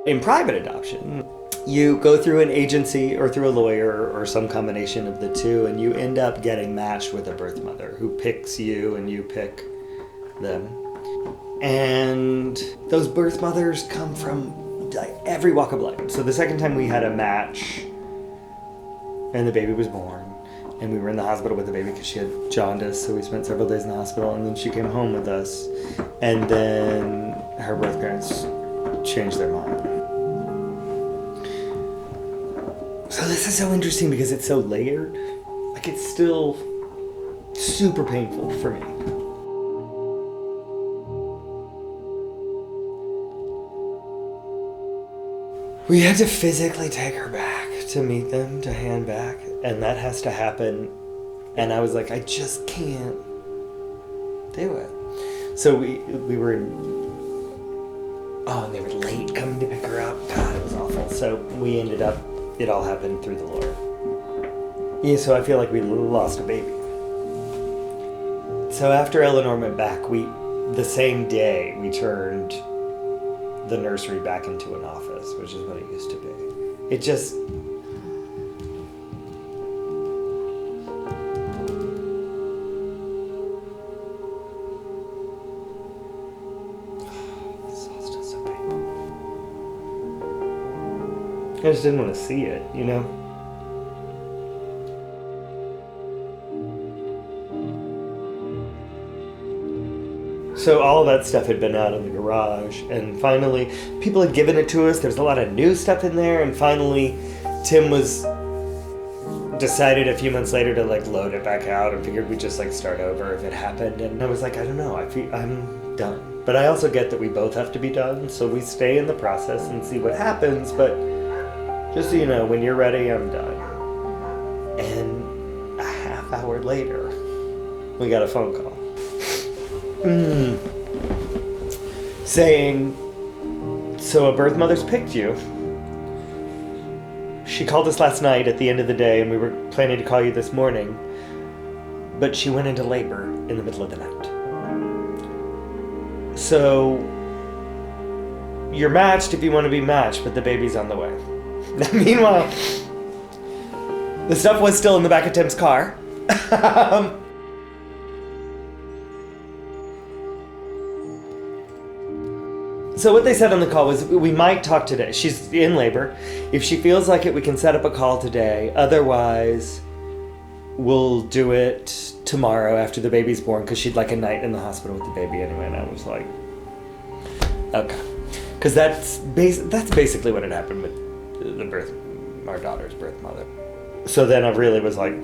In private adoption, you go through an agency or through a lawyer or some combination of the two, and you end up getting matched with a birth mother who picks you and you pick them. And those birth mothers come from like every walk of life. So the second time we had a match and the baby was born, and we were in the hospital with the baby because she had jaundice, so we spent several days in the hospital, and then she came home with us, and then her birth parents changed their mind. So this is so interesting because it's so layered. Like, it's still super painful for me. We had to physically take her back to meet them, to hand back, and that has to happen. And I was like, I just can't do it. So we were in, and they were late coming to pick her up. God, it was awful. So we ended up, it all happened through the Lord. Yeah, so I feel like we lost a baby. So after Eleanor went back, the same day, we turned the nursery back into an office, which is what it used to be. It just... I just didn't want to see it, you know? So all that stuff had been out in the garage, and finally, people had given it to us. There was a lot of new stuff in there, and finally, Tim decided a few months later to like load it back out, and figured we'd just like start over if it happened. And I was like, I don't know, I'm done. But I also get that we both have to be done, so we stay in the process and see what happens, but just so you know, when you're ready, I'm done. And a half hour later, we got a phone call. Saying, so a birth mother's picked you. She called us last night at the end of the day, and we were planning to call you this morning, but she went into labor in the middle of the night. So you're matched if you want to be matched, but the baby's on the way. Meanwhile, the stuff was still in the back of Tim's car. So what they said on the call was, we might talk today. She's in labor. If she feels like it, we can set up a call today. Otherwise, we'll do it tomorrow after the baby's born, because she'd like a night in the hospital with the baby anyway. And I was like, okay. Because that's basically what had happened with our daughter's birth mother. So then I really was like,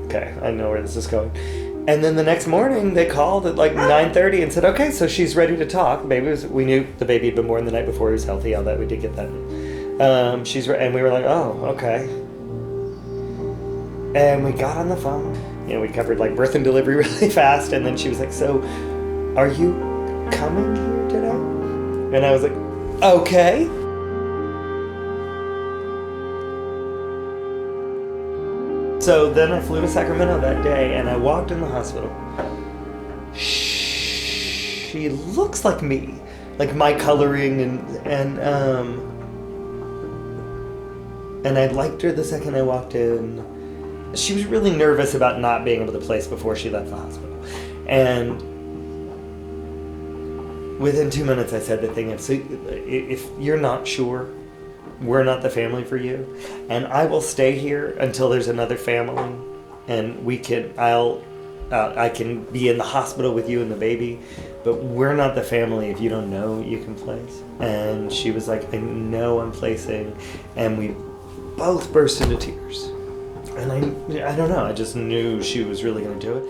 okay, I know where this is going. And then the next morning they called at like 9:30 and said, okay, so she's ready to talk. We knew the baby had been born the night before. He was healthy, all that. We did get that. And we were like, oh, okay. And we got on the phone. You know, we covered like birth and delivery really fast. And then she was like, so are you coming here today? And I was like, okay. So then I flew to Sacramento that day, and I walked in the hospital. She looks like me, like my coloring, and I liked her the second I walked in. She was really nervous about not being able to place before she left the hospital, and within 2 minutes I said the thing of, so if you're not sure, we're not the family for you, and I will stay here until there's another family, and I can be in the hospital with you and the baby, but we're not the family if you don't know you can place. And she was like, I know I'm placing, and we both burst into tears. And I don't know, I just knew she was really going to do it.